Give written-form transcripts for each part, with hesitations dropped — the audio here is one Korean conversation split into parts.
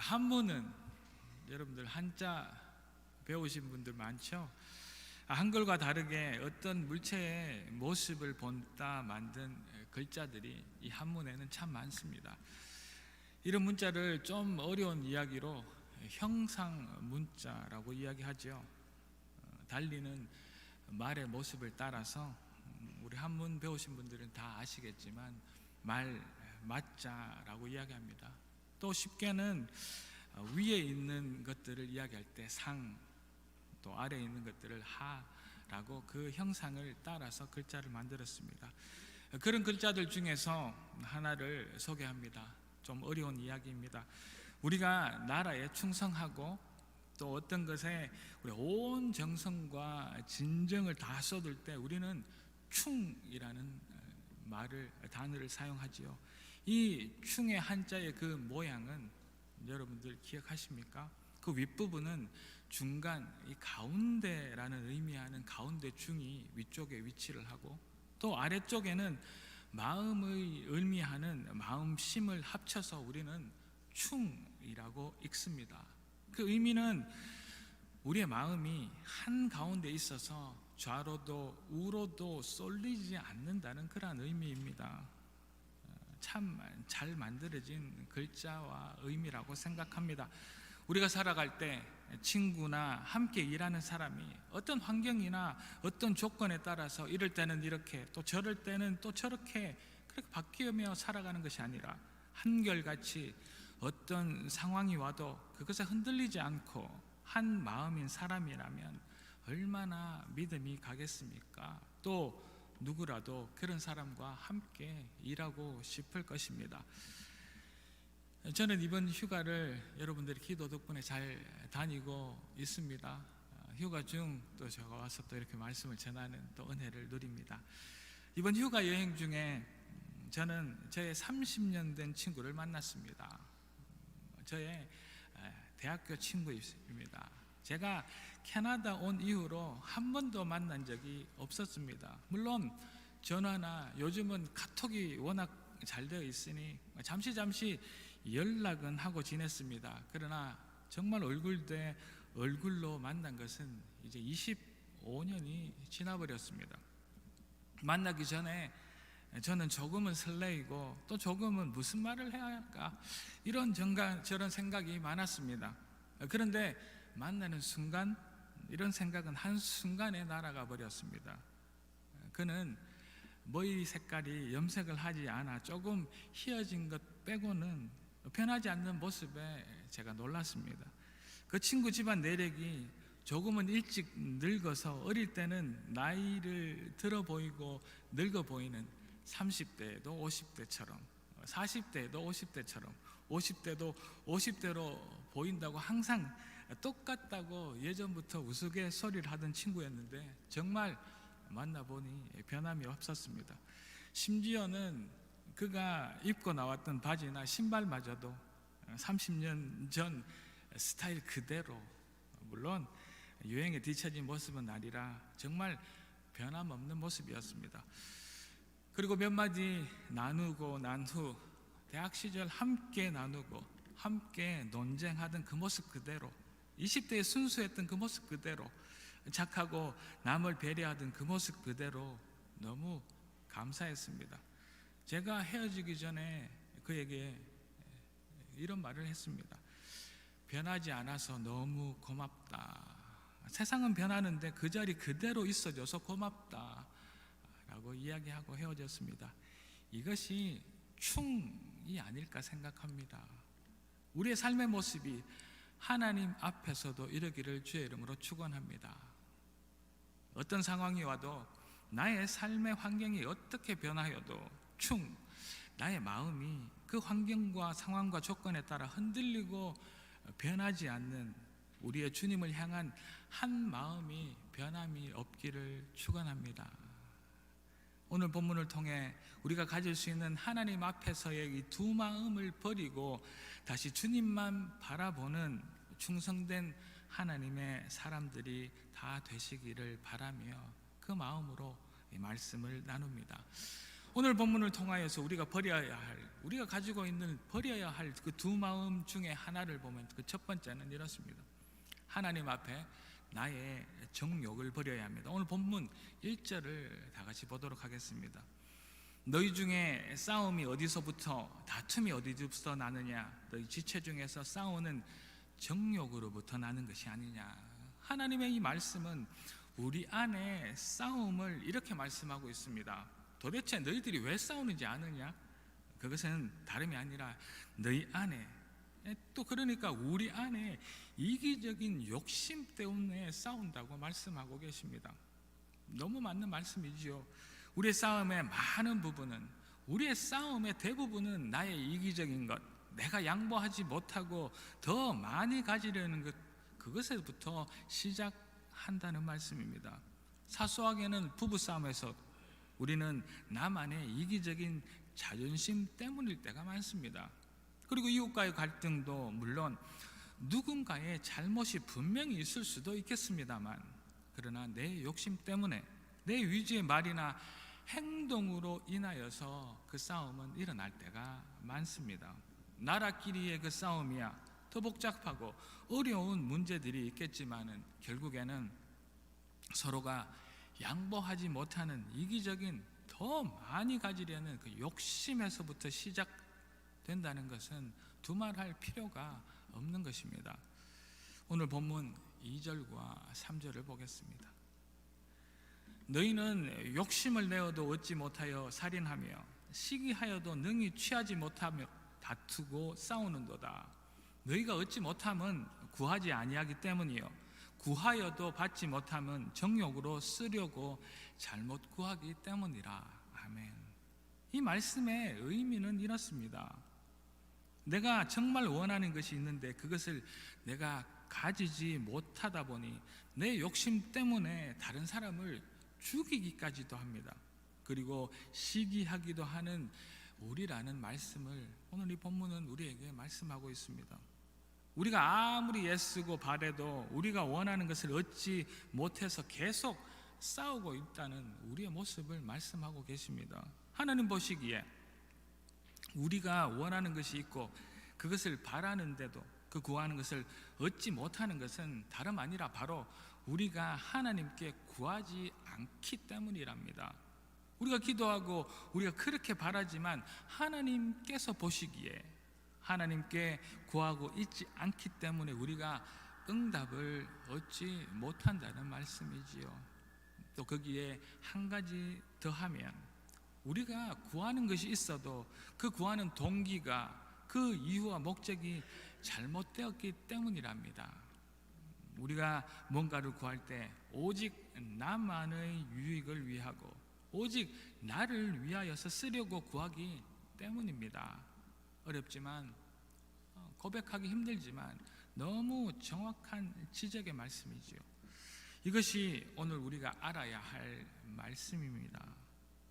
한문은 여러분들 한자 배우신 분들 많죠? 한글과 다르게 어떤 물체의 모습을 본따 만든 글자들이 이 한문에는 참 많습니다. 이런 문자를 좀 어려운 이야기로 형상 문자라고 이야기하죠. 달리는 말의 모습을 따라서 우리 한문 배우신 분들은 다 아시겠지만 맞자라고 이야기합니다. 또 쉽게는 위에 있는 것들을 이야기할 때 상, 또 아래에 있는 것들을 하라고 그 형상을 따라서 글자를 만들었습니다. 그런 글자들 중에서 하나를 소개합니다. 좀 어려운 이야기입니다. 우리가 나라에 충성하고 또 어떤 것에 우리 온 정성과 진정을 다 쏟을 때 우리는 충이라는 단어를 사용하지요. 이 충의 한자의 그 모양은 여러분들 기억하십니까? 그 윗부분은 중간, 이 가운데라는 의미하는 가운데 중이 위쪽에 위치를 하고, 또 아래쪽에는 마음의 의미하는 마음심을 합쳐서 우리는 충이라고 읽습니다. 그 의미는 우리의 마음이 한 가운데 있어서 좌로도 우로도 쏠리지 않는다는 그런 의미입니다. 참 잘 만들어진 글자와 의미라고 생각합니다. 우리가 살아갈 때 친구나 함께 일하는 사람이 어떤 환경이나 어떤 조건에 따라서 이럴 때는 이렇게 또 저럴 때는 또 저렇게 그렇게 바뀌며 살아가는 것이 아니라 한결같이 어떤 상황이 와도 그것에 흔들리지 않고 한 마음인 사람이라면 얼마나 믿음이 가겠습니까? 또 누구라도 그런 사람과 함께 일하고 싶을 것입니다. 저는 이번 휴가를 여러분들의 기도 덕분에 잘 다니고 있습니다. 휴가 중 또 제가 와서 또 이렇게 말씀을 전하는 또 은혜를 누립니다. 이번 휴가 여행 중에 저는 저의 30년 된 친구를 만났습니다. 저의 대학교 친구입니다. 제가 캐나다 온 이후로 한 번도 만난 적이 없었습니다. 물론 전화나 요즘은 카톡이 워낙 잘 되어 있으니 잠시 연락은 하고 지냈습니다. 그러나 정말 얼굴 대 얼굴로 만난 것은 이제 25년이 지나버렸습니다. 만나기 전에 저는 조금은 설레이고 또 조금은 무슨 말을 해야 할까 이런 저런 생각이 많았습니다. 그런데 만나는 순간 이런 생각은 한순간에 날아가 버렸습니다. 그는 머리 색깔이 염색을 하지 않아 조금 희어진 것 빼고는 변하지 않는 모습에 제가 놀랐습니다. 그 친구 집안 내력이 조금은 일찍 늙어서 어릴 때는 나이를 들어 보이고 늙어 보이는 30대도 50대처럼 40대도 50대처럼 50대도 50대로 보인다고 항상 똑같다고 예전부터 우스갯소리를 하던 친구였는데 정말 만나보니 변함이 없었습니다. 심지어는 그가 입고 나왔던 바지나 신발마저도 30년 전 스타일 그대로, 물론 유행에 뒤처진 모습은 아니라 정말 변함없는 모습이었습니다. 그리고 몇 마디 나누고 난 후 대학 시절 함께 나누고 함께 논쟁하던 그 모습 그대로, 20대에 순수했던 그 모습 그대로, 착하고 남을 배려하던 그 모습 그대로 너무 감사했습니다. 제가 헤어지기 전에 그에게 이런 말을 했습니다. 변하지 않아서 너무 고맙다. 세상은 변하는데 그 자리 그대로 있어줘서 고맙다 라고 이야기하고 헤어졌습니다. 이것이 충이 아닐까 생각합니다. 우리의 삶의 모습이 하나님 앞에서도 이러기를 주의 이름으로 축원합니다. 어떤 상황이 와도 나의 삶의 환경이 어떻게 변하여도 나의 마음이 그 환경과 상황과 조건에 따라 흔들리고 변하지 않는 우리의 주님을 향한 한 마음이 변함이 없기를 축원합니다. 오늘 본문을 통해 우리가 가질 수 있는 하나님 앞에서의 이 두 마음을 버리고 다시 주님만 바라보는 충성된 하나님의 사람들이 다 되시기를 바라며 그 마음으로 이 말씀을 나눕니다. 오늘 본문을 통하여서 우리가 가지고 있는 버려야 할 그 두 마음 중에 하나를 보면 그 첫 번째는 이렇습니다. 하나님 앞에 나의 정욕을 버려야 합니다. 오늘 본문 1절을 다 같이 보도록 하겠습니다. 너희 중에 싸움이 어디서부터, 다툼이 어디서부터 나느냐? 너희 지체 중에서 싸우는 정욕으로부터 나는 것이 아니냐? 하나님의 이 말씀은 우리 안에 싸움을 이렇게 말씀하고 있습니다. 도대체 너희들이 왜 싸우는지 아느냐? 그것은 다름이 아니라 너희 안에, 또 그러니까 우리 안에 이기적인 욕심 때문에 싸운다고 말씀하고 계십니다. 너무 맞는 말씀이지요. 우리의 싸움의 많은 부분은, 우리의 싸움의 대부분은 나의 이기적인 것, 내가 양보하지 못하고 더 많이 가지려는 것, 그것에부터 시작한다는 말씀입니다. 사소하게는 부부싸움에서 우리는 나만의 이기적인 자존심 때문일 때가 많습니다. 그리고 이웃과의 갈등도 물론 누군가의 잘못이 분명히 있을 수도 있겠습니다만, 그러나 내 욕심 때문에 내 위주의 말이나 행동으로 인하여서 그 싸움은 일어날 때가 많습니다. 나라끼리의 그 싸움이야 더 복잡하고 어려운 문제들이 있겠지만은 결국에는 서로가 양보하지 못하는 이기적인, 더 많이 가지려는 그 욕심에서부터 시작된다는 것은 두말할 필요가 없는 것입니다. 오늘 본문 2절과 3절을 보겠습니다. 너희는 욕심을 내어도 얻지 못하여 살인하며 시기하여도 능히 취하지 못하며 다투고 싸우는도다. 너희가 얻지 못함은 구하지 아니하기 때문이요 구하여도 받지 못함은 정욕으로 쓰려고 잘못 구하기 때문이라. 아멘. 이 말씀의 의미는 이렇습니다. 내가 정말 원하는 것이 있는데 그것을 내가 가지지 못하다 보니 내 욕심 때문에 다른 사람을 죽이기까지도 합니다. 그리고 시기하기도 하는 우리라는 말씀을 오늘 이 본문은 우리에게 말씀하고 있습니다. 우리가 아무리 애쓰고 바래도 우리가 원하는 것을 얻지 못해서 계속 싸우고 있다는 우리의 모습을 말씀하고 계십니다. 하나님 보시기에 우리가 원하는 것이 있고 그것을 바라는데도 그 구하는 것을 얻지 못하는 것은 다름 아니라 바로 우리가 하나님께 구하지 않기 때문이랍니다. 우리가 기도하고 우리가 그렇게 바라지만 하나님께서 보시기에 하나님께 구하고 있지 않기 때문에 우리가 응답을 얻지 못한다는 말씀이지요. 또 거기에 한 가지 더하면 우리가 구하는 것이 있어도 그 구하는 동기가, 그 이유와 목적이 잘못되었기 때문이랍니다. 우리가 뭔가를 구할 때 오직 나만의 유익을 위하고 오직 나를 위하여서 쓰려고 구하기 때문입니다. 어렵지만, 고백하기 힘들지만 너무 정확한 지적의 말씀이지요. 이것이 오늘 우리가 알아야 할 말씀입니다.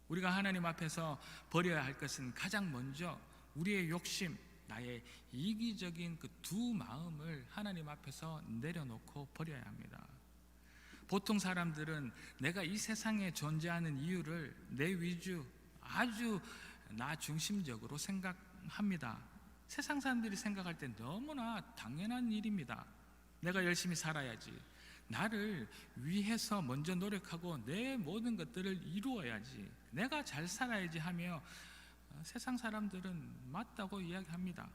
우리가 하나님 앞에서 버려야 할 것은 가장 먼저 우리의 욕심, 나의 이기적인 그 두 마음을 하나님 앞에서 내려놓고 버려야 합니다. 보통 사람들은 내가 이 세상에 존재하는 이유를 내 위주, 아주 나 중심적으로 생각합니다. 세상 사람들이 생각할 때 너무나 당연한 일입니다. 내가 열심히 살아야지, 나를 위해서 먼저 노력하고 내 모든 것들을 이루어야지, 내가 잘 살아야지 하며 세상 사람들은 맞다고 이야기합니다.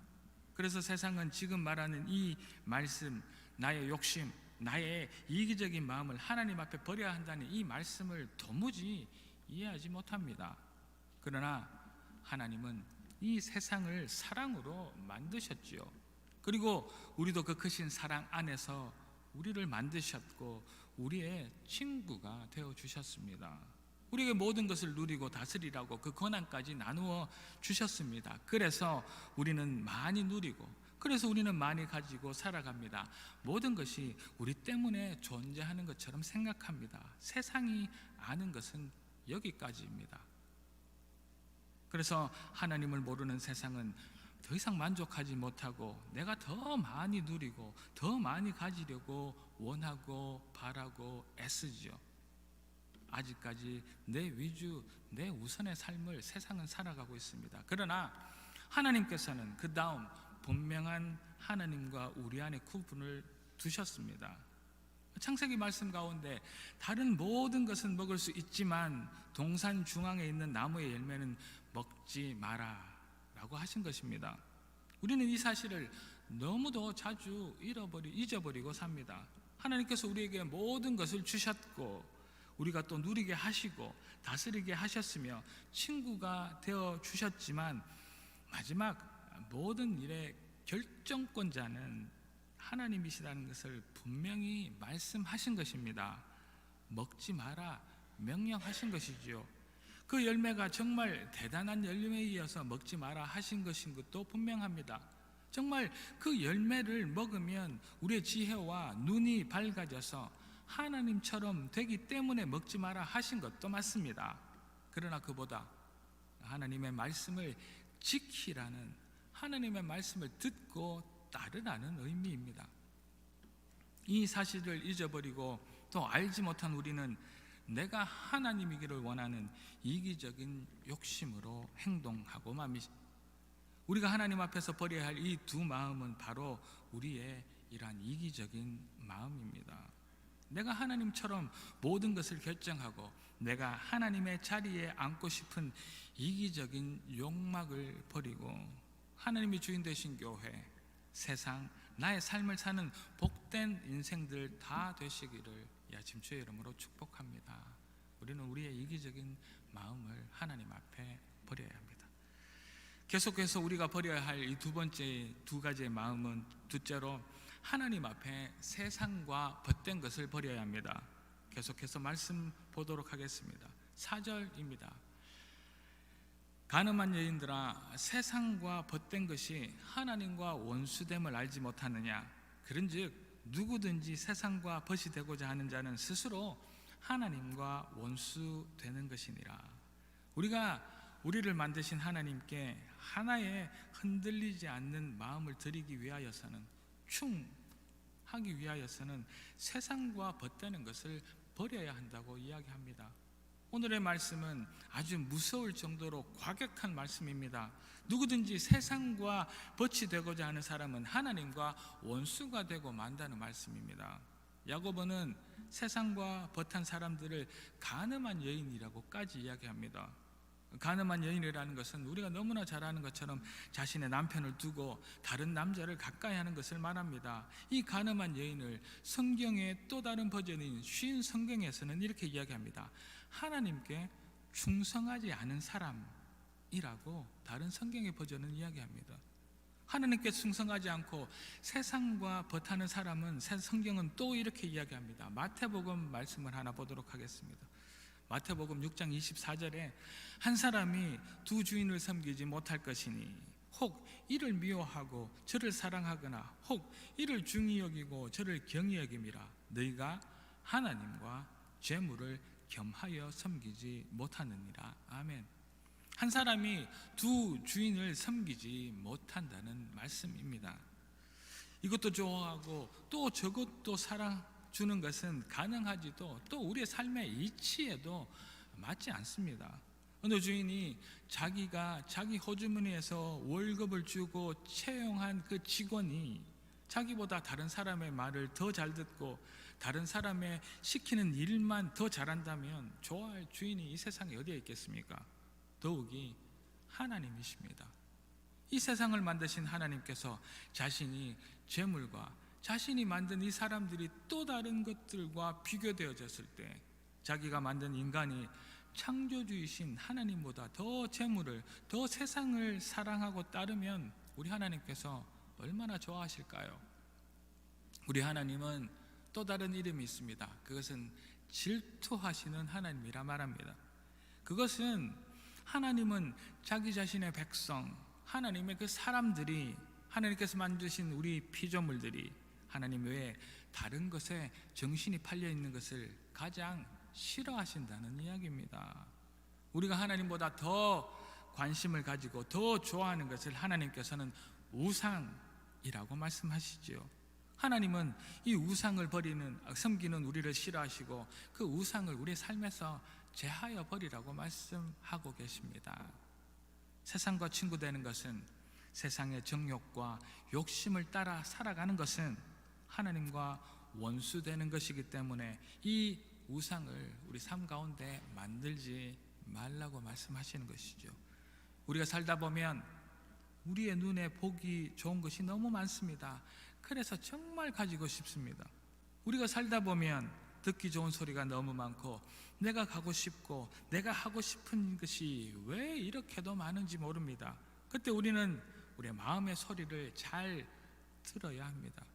그래서 세상은 지금 말하는 이 말씀, 나의 욕심, 나의 이기적인 마음을 하나님 앞에 버려야 한다는 이 말씀을 도무지 이해하지 못합니다. 그러나 하나님은 이 세상을 사랑으로 만드셨지요. 그리고 우리도 그 크신 사랑 안에서 우리를 만드셨고 우리의 친구가 되어 주셨습니다. 우리에게 모든 것을 누리고 다스리라고 그 권한까지 나누어 주셨습니다. 그래서 우리는 많이 누리고, 그래서 우리는 많이 가지고 살아갑니다. 모든 것이 우리 때문에 존재하는 것처럼 생각합니다. 세상이 아는 것은 여기까지입니다. 그래서 하나님을 모르는 세상은 더 이상 만족하지 못하고 내가 더 많이 누리고 더 많이 가지려고 원하고 바라고 애쓰지요. 아직까지 내 위주, 내 우선의 삶을 세상은 살아가고 있습니다. 그러나 하나님께서는 그 다음 분명한 하나님과 우리 안에 구분을 두셨습니다. 창세기 말씀 가운데 다른 모든 것은 먹을 수 있지만 동산 중앙에 있는 나무의 열매는 먹지 마라 라고 하신 것입니다. 우리는 이 사실을 너무도 자주 잊어버리고 삽니다. 하나님께서 우리에게 모든 것을 주셨고 우리가 또 누리게 하시고 다스리게 하셨으며 친구가 되어 주셨지만 마지막 모든 일의 결정권자는 하나님이시라는 것을 분명히 말씀하신 것입니다. 먹지 마라 명령하신 것이지요. 그 열매가 정말 대단한 열매이어서 먹지 마라 하신 것인 것도 분명합니다. 정말 그 열매를 먹으면 우리의 지혜와 눈이 밝아져서 하나님처럼 되기 때문에 먹지 마라 하신 것도 맞습니다. 그러나 그보다 하나님의 말씀을 지키라는, 하나님의 말씀을 듣고 따르라는 의미입니다. 이 사실을 잊어버리고 또 알지 못한 우리는 내가 하나님이기를 원하는 이기적인 욕심으로 행동하고 맙니다. 우리가 하나님 앞에서 버려야 할 이 두 마음은 바로 우리의 이러한 이기적인 마음입니다. 내가 하나님처럼 모든 것을 결정하고 내가 하나님의 자리에 앉고 싶은 이기적인 욕망을 버리고 하나님이 주인 되신 교회, 세상, 나의 삶을 사는 복된 인생들 다 되시기를 이 아침 주의 이름으로 축복합니다. 우리는 우리의 이기적인 마음을 하나님 앞에 버려야 합니다. 계속해서 우리가 버려야 할 이 두 가지의 마음은 둘째로 하나님 앞에 세상과 벗된 것을 버려야 합니다. 계속해서 말씀 보도록 하겠습니다. 4절입니다. 가늠한 여인들아, 세상과 벗된 것이 하나님과 원수됨을 알지 못하느냐? 그런즉 누구든지 세상과 벗이 되고자 하는 자는 스스로 하나님과 원수되는 것이니라. 우리를 만드신 하나님께 하나의 흔들리지 않는 마음을 드리기 위하여서는, 충하기 위하여서는 세상과 벗되는 것을 버려야 한다고 이야기합니다. 오늘의 말씀은 아주 무서울 정도로 과격한 말씀입니다. 누구든지 세상과 벗이 되고자 하는 사람은 하나님과 원수가 되고 만다는 말씀입니다. 야고보는 세상과 벗한 사람들을 가늠한 여인이라고까지 이야기합니다. 가늠한 여인이라는 것은 우리가 너무나 잘 아는 것처럼 자신의 남편을 두고 다른 남자를 가까이 하는 것을 말합니다. 이 가늠한 여인을 성경의 또 다른 버전인 쉰 성경에서는 이렇게 이야기합니다. 하나님께 충성하지 않은 사람이라고 다른 성경의 버전은 이야기합니다. 하나님께 충성하지 않고 세상과 벗하는 사람은 성경은 또 이렇게 이야기합니다. 마태복음 말씀을 하나 보도록 하겠습니다. 마태복음 6장 24절에 한 사람이 두 주인을 섬기지 못할 것이니 혹 이를 미워하고 저를 사랑하거나 혹 이를 중히 여기고 저를 경히 여김이라. 너희가 하나님과 재물을 겸하여 섬기지 못하느니라. 아멘. 한 사람이 두 주인을 섬기지 못한다는 말씀입니다. 이것도 좋아하고 또 저것도 주는 것은 가능하지도 또 우리의 삶의 이치에도 맞지 않습니다. 어느 주인이 자기가 자기 호주머니에서 월급을 주고 채용한 그 직원이 자기보다 다른 사람의 말을 더 잘 듣고 다른 사람의 시키는 일만 더 잘한다면 좋아할 주인이 이 세상에 어디에 있겠습니까? 더욱이 하나님이십니다. 이 세상을 만드신 하나님께서 자신이 재물과 자신이 만든 이 사람들이 또 다른 것들과 비교되어졌을 때 자기가 만든 인간이 창조주이신 하나님보다 더 재물을, 더 세상을 사랑하고 따르면 우리 하나님께서 얼마나 좋아하실까요? 우리 하나님은 또 다른 이름이 있습니다. 그것은 질투하시는 하나님이라 말합니다. 그것은 하나님은 자기 자신의 백성, 하나님의 그 사람들이, 하나님께서 만드신 우리 피조물들이 하나님 외에 다른 것에 정신이 팔려 있는 것을 가장 싫어하신다는 이야기입니다. 우리가 하나님보다 더 관심을 가지고 더 좋아하는 것을 하나님께서는 우상이라고 말씀하시지요. 하나님은 이 우상을 섬기는 우리를 싫어하시고 그 우상을 우리의 삶에서 제하여 버리라고 말씀하고 계십니다. 세상과 친구 되는 것은, 세상의 정욕과 욕심을 따라 살아가는 것은 하나님과 원수되는 것이기 때문에 이 우상을 우리 삶 가운데 만들지 말라고 말씀하시는 것이죠. 우리가 살다 보면 우리의 눈에 보기 좋은 것이 너무 많습니다. 그래서 정말 가지고 싶습니다. 우리가 살다 보면 듣기 좋은 소리가 너무 많고 내가 가고 싶고 내가 하고 싶은 것이 왜 이렇게도 많은지 모릅니다. 그때 우리는 우리의 마음의 소리를 잘 들어야 합니다.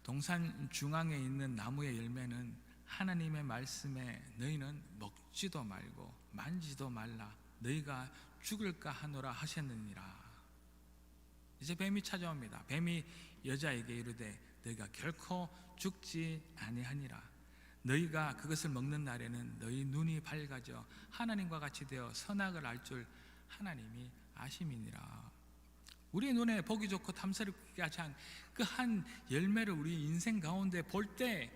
동산 중앙에 있는 나무의 열매는 하나님의 말씀에 너희는 먹지도 말고 만지도 말라 너희가 죽을까 하노라 하셨느니라. 이제 뱀이 찾아옵니다. 뱀이 여자에게 이르되 너희가 결코 죽지 아니하니라. 너희가 그것을 먹는 날에는 너희 눈이 밝아져 하나님과 같이 되어 선악을 알 줄 하나님이 아심이니라. 우리의 눈에 보기 좋고 탐스럽게 하지 않은 그 한 열매를 우리 인생 가운데 볼 때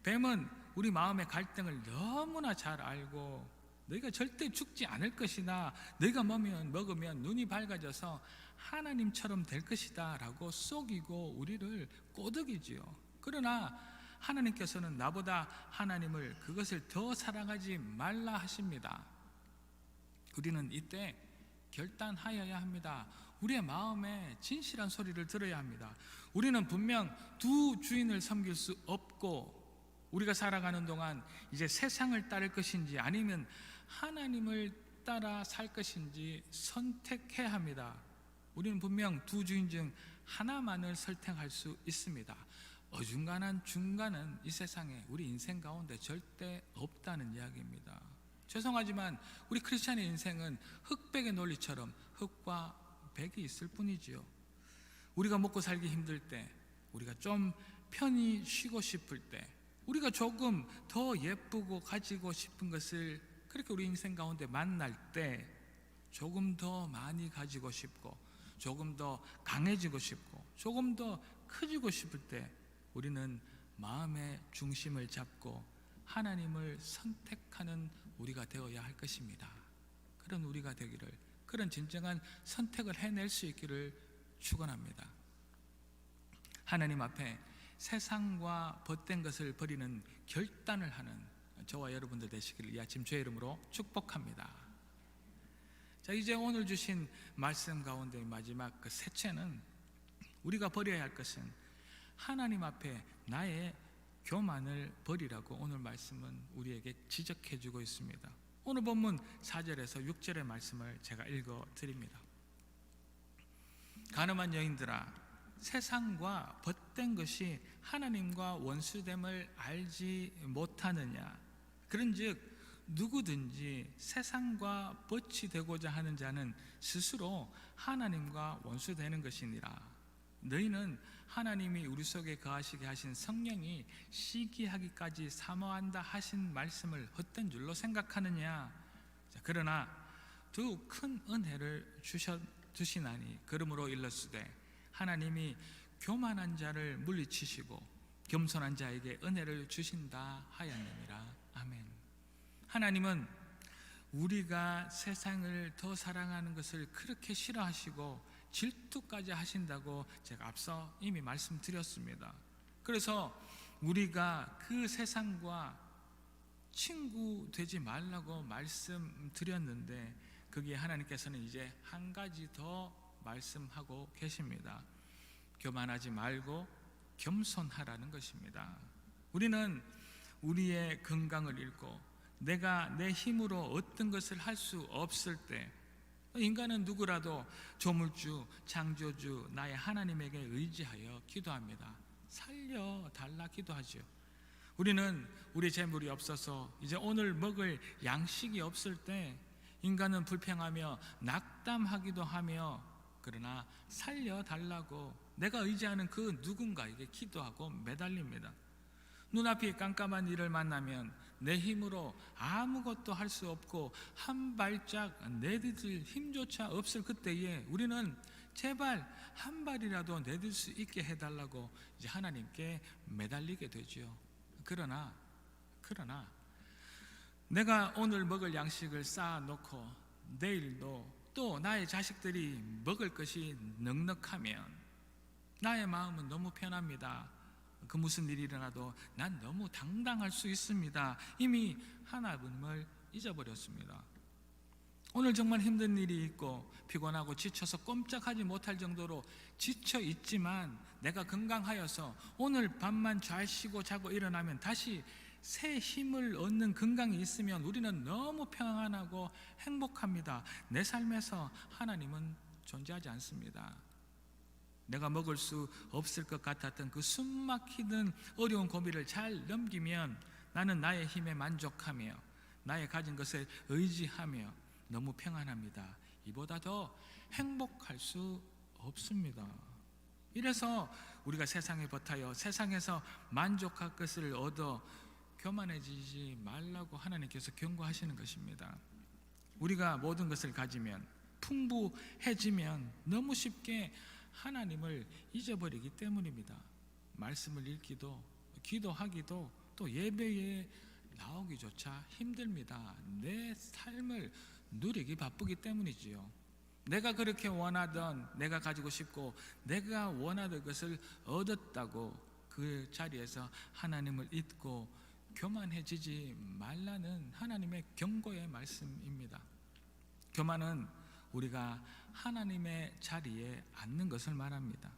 뱀은 우리 마음의 갈등을 너무나 잘 알고 너희가 절대 죽지 않을 것이다, 너희가 먹으면 눈이 밝아져서 하나님처럼 될 것이다 라고 속이고 우리를 꼬드기지요. 그러나 하나님께서는 나보다 하나님을 그것을 더 사랑하지 말라 하십니다. 우리는 이때 결단하여야 합니다. 우리의 마음에 진실한 소리를 들어야 합니다. 우리는 분명 두 주인을 섬길 수 없고 우리가 살아가는 동안 이제 세상을 따를 것인지 아니면 하나님을 따라 살 것인지 선택해야 합니다. 우리는 분명 두 주인 중 하나만을 선택할 수 있습니다. 어중간한 중간은 이 세상에 우리 인생 가운데 절대 없다는 이야기입니다. 죄송하지만 우리 크리스찬의 인생은 흑백의 논리처럼 흑과 백이 있을 뿐이지요. 우리가 먹고 살기 힘들 때, 우리가 좀 편히 쉬고 싶을 때, 우리가 조금 더 예쁘고 가지고 싶은 것을 그렇게 우리 인생 가운데 만날 때 조금 더 많이 가지고 싶고 조금 더 강해지고 싶고 조금 더 커지고 싶을 때 우리는 마음의 중심을 잡고 하나님을 선택하는 우리가 되어야 할 것입니다. 그런 우리가 되기를, 그런 진정한 선택을 해낼 수 있기를 축원합니다. 하나님 앞에 세상과 벗된 것을 버리는 결단을 하는 저와 여러분들 되시기를 이 아침 주의 이름으로 축복합니다. 자, 이제 오늘 주신 말씀 가운데 마지막 그 셋째는, 우리가 버려야 할 것은 하나님 앞에 나의 교만을 버리라고 오늘 말씀은 우리에게 지적해 주고 있습니다. 오늘 본문 4절에서 6절의 말씀을 제가 읽어 드립니다. 가늠한 여인들아, 세상과 벗된 것이 하나님과 원수됨을 알지 못하느냐. 그런즉 누구든지 세상과 벗이 되고자 하는 자는 스스로 하나님과 원수되는 것이니라. 너희는 하나님이 우리 속에 거하시게 하신 성령이 시기하기까지 사모한다 하신 말씀을 헛된 줄로 생각하느냐. 그러나 더 큰 은혜를 주시나니 그러므로 일렀으되 하나님이 교만한 자를 물리치시고 겸손한 자에게 은혜를 주신다 하였느니라. 아멘. 하나님은 우리가 세상을 더 사랑하는 것을 그렇게 싫어하시고 질투까지 하신다고 제가 앞서 이미 말씀드렸습니다. 그래서 우리가 그 세상과 친구 되지 말라고 말씀드렸는데 거기에 하나님께서는 이제 한 가지 더 말씀하고 계십니다. 교만하지 말고 겸손하라는 것입니다. 우리는 우리의 건강을 잃고 내가 내 힘으로 어떤 것을 할 수 없을 때, 인간은 누구라도 조물주, 창조주, 나의 하나님에게 의지하여 기도합니다. 살려달라 기도하죠. 우리는 우리 재물이 없어서 이제 오늘 먹을 양식이 없을 때 인간은 불평하며 낙담하기도 하며, 그러나 살려달라고 내가 의지하는 그 누군가에게 기도하고 매달립니다. 눈앞이 깜깜한 일을 만나면 내 힘으로 아무것도 할 수 없고 한 발짝 내디딜 힘조차 없을 그때에 우리는 제발 한 발이라도 내딜 수 있게 해달라고 이제 하나님께 매달리게 되지요. 그러나 내가 오늘 먹을 양식을 쌓아놓고 내일도 또 나의 자식들이 먹을 것이 넉넉하면 나의 마음은 너무 편합니다. 그 무슨 일이 일어나도 난 너무 당당할 수 있습니다. 이미 하나님을 잊어버렸습니다. 오늘 정말 힘든 일이 있고 피곤하고 지쳐서 꼼짝하지 못할 정도로 지쳐 있지만 내가 건강하여서 오늘 밤만 잘 쉬고 자고 일어나면 다시 새 힘을 얻는 건강이 있으면 우리는 너무 평안하고 행복합니다. 내 삶에서 하나님은 존재하지 않습니다. 내가 먹을 수 없을 것 같았던 그 숨막히던 어려운 고비를 잘 넘기면 나는 나의 힘에 만족하며 나의 가진 것에 의지하며 너무 평안합니다. 이보다 더 행복할 수 없습니다. 이래서 우리가 세상에 버타여 세상에서 만족할 것을 얻어 교만해지지 말라고 하나님께서 경고하시는 것입니다. 우리가 모든 것을 가지면 풍부해지면 너무 쉽게 하나님을 잊어버리기 때문입니다. 말씀을 읽기도 기도하기도 또 예배에 나오기조차 힘듭니다. 내 삶을 누리기 바쁘기 때문이지요. 내가 그렇게 원하던, 내가 가지고 싶고 내가 원하던 것을 얻었다고 그 자리에서 하나님을 잊고 교만해지지 말라는 하나님의 경고의 말씀입니다. 교만은 우리가 하나님의 자리에 앉는 것을 말합니다.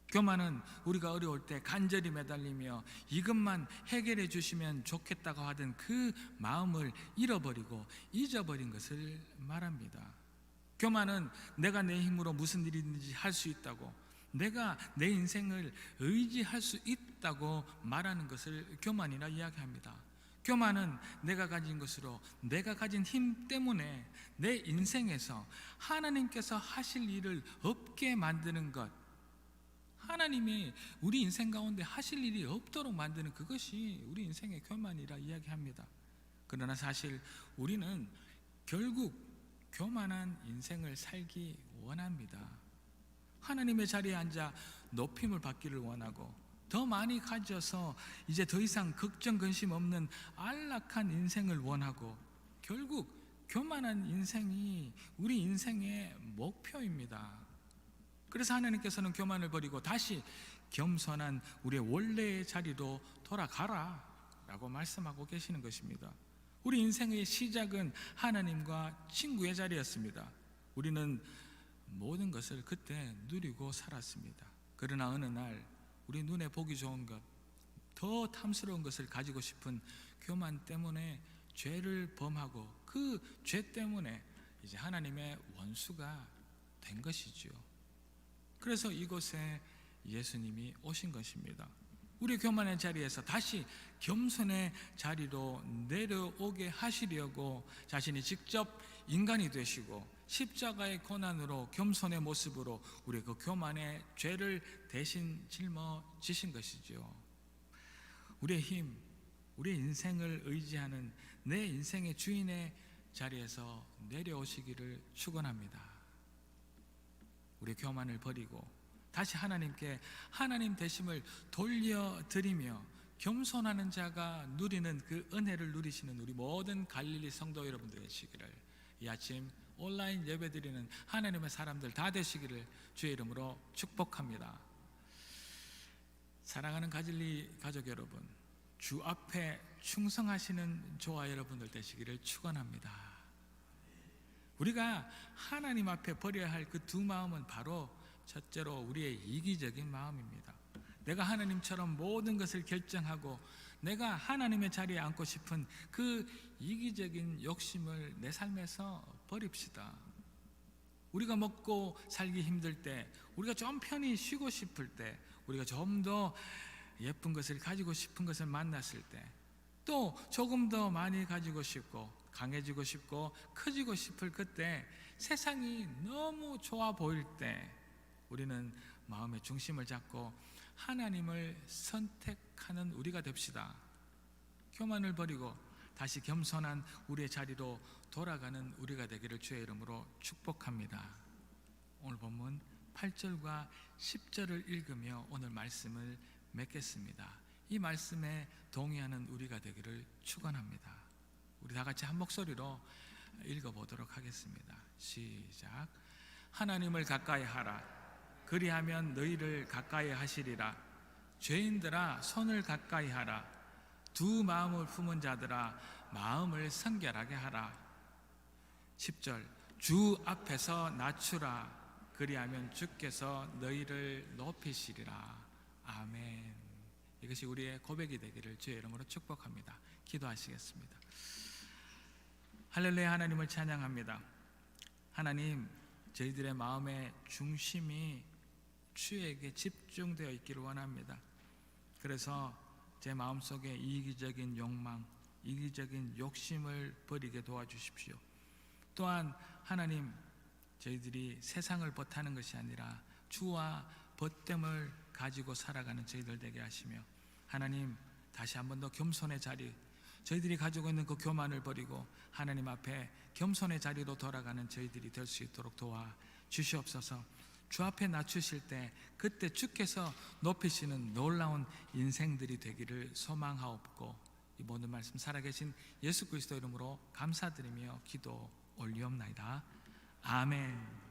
교만은 우리가 어려울 때 간절히 매달리며 이것만 해결해 주시면 좋겠다고 하던 그 마음을 잃어버리고 잊어버린 것을 말합니다. 교만은 내가 내 힘으로 무슨 일이든지 할 수 있다고, 내가 내 인생을 의지할 수 있다고 말하는 것을 교만이라 이야기합니다. 교만은 내가 가진 것으로, 내가 가진 힘 때문에 내 인생에서 하나님께서 하실 일을 없게 만드는 것, 하나님이 우리 인생 가운데 하실 일이 없도록 만드는 그것이 우리 인생의 교만이라 이야기합니다. 그러나 사실 우리는 결국 교만한 인생을 살기 원합니다. 하나님의 자리에 앉아 높임을 받기를 원하고 더 많이 가져서 이제 더 이상 걱정 근심 없는 안락한 인생을 원하고, 결국 교만한 인생이 우리 인생의 목표입니다. 그래서 하나님께서는 교만을 버리고 다시 겸손한 우리의 원래의 자리로 돌아가라 라고 말씀하고 계시는 것입니다. 우리 인생의 시작은 하나님과 친구의 자리였습니다. 우리는 모든 것을 그때 누리고 살았습니다. 그러나 어느 날 우리 눈에 보기 좋은 것, 더 탐스러운 것을 가지고 싶은 교만 때문에 죄를 범하고 그 죄 때문에 이제 하나님의 원수가 된 것이지요. 그래서 이곳에 예수님이 오신 것입니다. 우리 교만의 자리에서 다시 겸손의 자리로 내려오게 하시려고 자신이 직접 인간이 되시고 십자가의 고난으로 겸손의 모습으로 우리 그 교만의 죄를 대신 짊어지신 것이죠. 우리의 힘, 우리의 인생을 의지하는 내 인생의 주인의 자리에서 내려오시기를 축원합니다. 우리 교만을 버리고 다시 하나님께 하나님 되심을 돌려드리며 겸손하는 자가 누리는 그 은혜를 누리시는 우리 모든 갈릴리 성도 여러분들 되시기를, 이 아침 온라인 예배드리는 하나님의 사람들 다 되시기를 주의 이름으로 축복합니다. 사랑하는 갈릴리 가족 여러분, 주 앞에 충성하시는 저와 여러분들 되시기를 축원합니다. 우리가 하나님 앞에 버려야 할 그 두 마음은 바로 첫째로 우리의 이기적인 마음입니다. 내가 하나님처럼 모든 것을 결정하고 내가 하나님의 자리에 앉고 싶은 그 이기적인 욕심을 내 삶에서 버립시다. 우리가 먹고 살기 힘들 때, 우리가 좀 편히 쉬고 싶을 때, 우리가 좀 더 예쁜 것을 가지고 싶은 것을 만났을 때, 또 조금 더 많이 가지고 싶고 강해지고 싶고 커지고 싶을 그때, 세상이 너무 좋아 보일 때 우리는 마음의 중심을 잡고 하나님을 선택하는 우리가 됩시다. 교만을 버리고 다시 겸손한 우리의 자리로 돌아가는 우리가 되기를 주의 이름으로 축복합니다. 오늘 본문 8절과 10절을 읽으며 오늘 말씀을 맺겠습니다. 이 말씀에 동의하는 우리가 되기를 축원합니다. 우리 다 같이 한 목소리로 읽어보도록 하겠습니다. 시작. 하나님을 가까이 하라. 그리하면 너희를 가까이 하시리라. 죄인들아 손을 가까이 하라. 두 마음을 품은 자들아 마음을 성결하게 하라. 10절. 주 앞에서 낮추라. 그리하면 주께서 너희를 높이시리라. 아멘. 이것이 우리의 고백이 되기를 주의 이름으로 축복합니다. 기도하시겠습니다. 할렐루야. 하나님을 찬양합니다. 하나님, 저희들의 마음의 중심이 주에게 집중되어 있기를 원합니다. 그래서 제 마음속에 이기적인 욕망, 이기적인 욕심을 버리게 도와주십시오. 또한 하나님, 저희들이 세상을 벗하는 것이 아니라 주와 벗됨을 가지고 살아가는 저희들 되게 하시며, 하나님, 다시 한 번 더 겸손의 자리, 저희들이 가지고 있는 그 교만을 버리고 하나님 앞에 겸손의 자리로 돌아가는 저희들이 될 수 있도록 도와주시옵소서. 주 앞에 낮추실 때 그때 주께서 높이시는 놀라운 인생들이 되기를 소망하옵고, 이 모든 말씀 살아계신 예수 그리스도 이름으로 감사드리며 기도 올리옵나이다. 아멘.